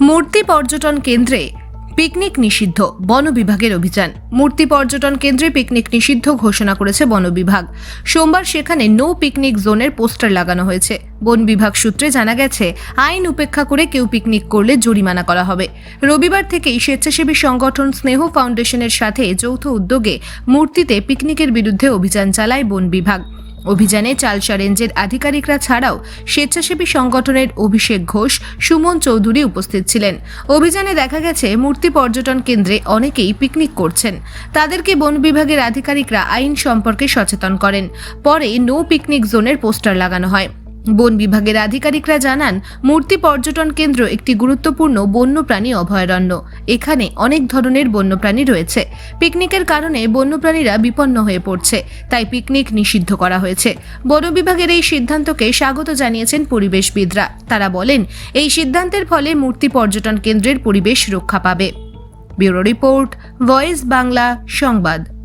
মূর্তি পর্যটন কেন্দ্রে পিকনিক নিষিদ্ধ, বন বিভাগের অভিযান। মূর্তি পর্যটন কেন্দ্রে পিকনিক নিষিদ্ধ ঘোষণা করেছে বন বিভাগ। সোমবার সেখানে নো পিকনিক জোনের পোস্টার লাগানো হয়েছে। বন বিভাগ সূত্রে জানা গেছে, আইন উপেক্ষা করে কেউ পিকনিক করলে জরিমানা করা হবে। রবিবার থেকেই স্বেচ্ছাসেবী সংগঠন স্নেহ ফাউন্ডেশনের সাথে যৌথ উদ্যোগে মূর্তিতে পিকনিকের বিরুদ্ধে অভিযান চালায় বন বিভাগ। অভিযানে চালসা রেঞ্জের আধিকারিকরা ছাড়াও স্বেচ্ছাসেবী সংগঠনের অভিষেক ঘোষ, সুমন চৌধুরী উপস্থিত ছিলেন। অভিযানে দেখা গেছে মূর্তি পর্যটন কেন্দ্রে অনেকেই পিকনিক করছেন। তাদেরকে বন বিভাগের আধিকারিকরা আইন সম্পর্কে সচেতন করেন। পরে নো পিকনিক জোনের পোস্টার লাগানো হয়। বন বিভাগের আধিকারিকরা জানান, মূর্তি পর্যটন কেন্দ্র একটি গুরুত্বপূর্ণ বন্যপ্রাণী অভয়ারণ্য। এখানে অনেক ধরনের বন্যপ্রাণী রয়েছে। পিকনিকের কারণে বন্যপ্রাণীরা বিপন্ন হয়ে পড়ছে, তাই পিকনিক নিষিদ্ধ করা হয়েছে। বন বিভাগের এই সিদ্ধান্তকে স্বাগত জানিয়েছেন পরিবেশবিদরা। তারা বলেন, এই সিদ্ধান্তের ফলে মূর্তি পর্যটন কেন্দ্রের পরিবেশ রক্ষা পাবে। ব্যুরো রিপোর্ট, ভয়েস বাংলা সংবাদ।